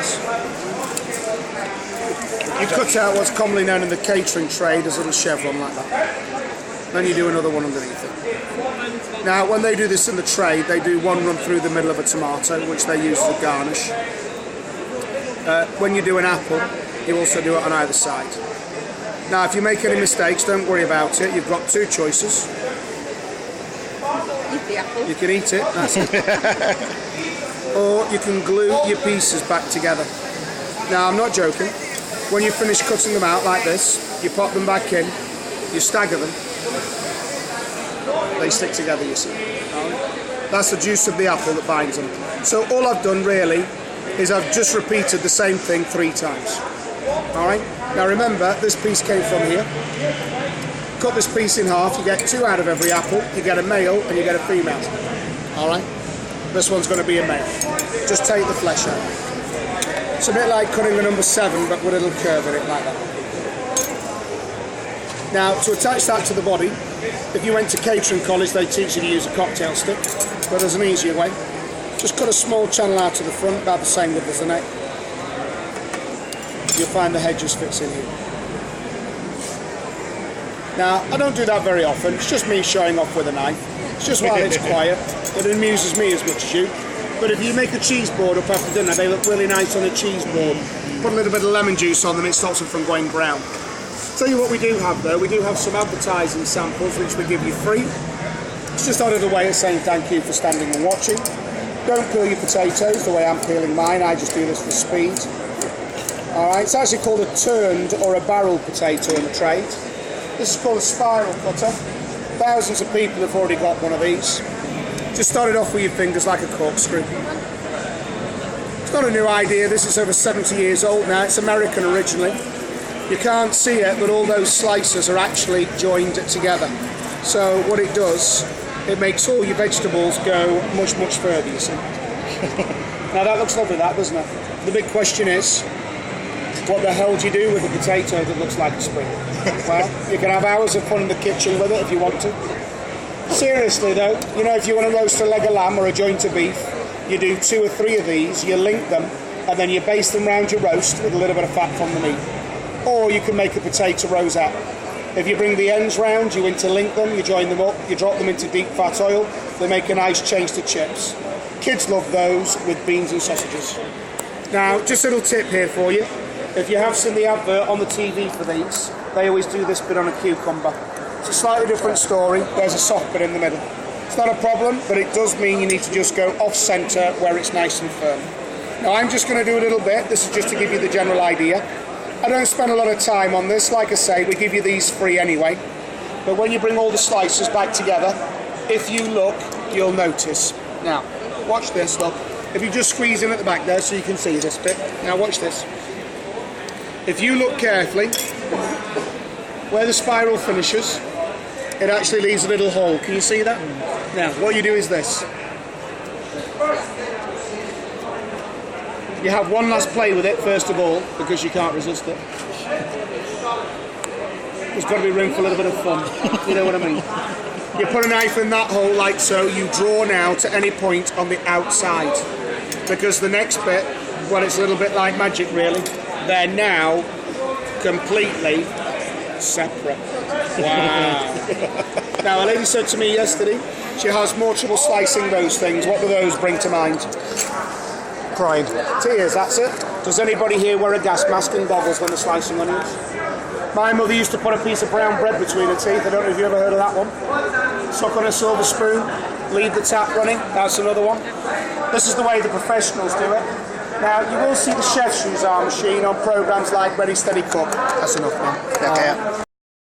this. You cut out what's commonly known in the catering trade as a little chevron like that. Then you do another one underneath it. Now, when they do this in the trade, they do one run through the middle of a tomato, which they use as a garnish. When you do an apple, you also do it on either side. Now, if you make any mistakes, don't worry about it. You've got two choices. Eat the apple. You can eat it, that's it. Or you can glue your pieces back together. Now, I'm not joking. When you finish cutting them out like this, you pop them back in, you stagger them. They stick together, you see. That's the juice of the apple that binds them. So all I've done really is I've just repeated the same thing 3 times. Alright? Now remember, this piece came from here. Cut this piece in half, you get 2 out of every apple, you get a male and you get a female. Alright? This one's going to be a male. Just take the flesh out. It's a bit like cutting a number 7 but with a little curve in it like that. Now to attach that to the body, if you went to catering college they teach you to use a cocktail stick, but there's an easier way. Just cut a small channel out to the front, about the same width as the neck. You'll find the head just fits in here. Now, I don't do that very often, it's just me showing off with a knife. It's just while it's quiet, it amuses me as much as you. But if you make a cheese board up after dinner, they look really nice on a cheese board. Put a little bit of lemon juice on them, it stops them from going brown. Tell you what we do have though, we do have some advertising samples which we give you free. It's just out of the way of saying thank you for standing and watching. Don't peel your potatoes the way I'm peeling mine, I just do this for speed. Alright, it's actually called a turned or a barrel potato in the trade. This is called a spiral cutter. Thousands of people have already got one of these. Just start it off with your fingers like a corkscrew. It's not a new idea, this is over 70 years old now, it's American originally. You can't see it, but all those slices are actually joined together. So what it does, it makes all your vegetables go much, much further, you see. Now that looks lovely, that, doesn't it? The big question is, what the hell do you do with a potato that looks like a spring? Well, you can have hours of fun in the kitchen with it if you want to. Seriously though, you know, if you want to roast a leg of lamb or a joint of beef, you do 2 or 3 of these, you link them, and then you baste them round your roast with a little bit of fat from the meat. Or you can make a potato rosette. If you bring the ends round, you interlink them, you join them up, you drop them into deep fat oil, they make a nice change to chips. Kids love those with beans and sausages. Now, just a little tip here for you. If you have seen the advert on the TV for these, they always do this bit on a cucumber. It's a slightly different story, there's a soft bit in the middle. It's not a problem, but it does mean you need to just go off-centre where it's nice and firm. Now I'm just going to do a little bit, this is just to give you the general idea. I don't spend a lot of time on this, like I say, we give you these free anyway. But when you bring all the slices back together, if you look, you'll notice. Now, watch this, look. If you just squeeze in at the back there so you can see this bit. Now watch this. If you look carefully, where the spiral finishes, it actually leaves a little hole. Can you see that? Now, what you do is this. You have one last play with it, first of all, because you can't resist it. There's got to be room for a little bit of fun, you know what I mean? You put a knife in that hole like so, you draw now to any point on the outside. Because the next bit, well, it's a little bit like magic really. They're now completely separate. Wow. Now, a lady said to me yesterday, she has more trouble slicing those things. What do those bring to mind? Crying. Tears, that's it. Does anybody here wear a gas mask and goggles when they're slicing onions? My mother used to put a piece of brown bread between her teeth. I don't know if you ever heard of that one. Suck on a silver spoon, leave the tap running. That's another one. This is the way the professionals do it. Now, you will see the chefs use our machine on programmes like Ready Steady Cook. That's enough, man. Okay.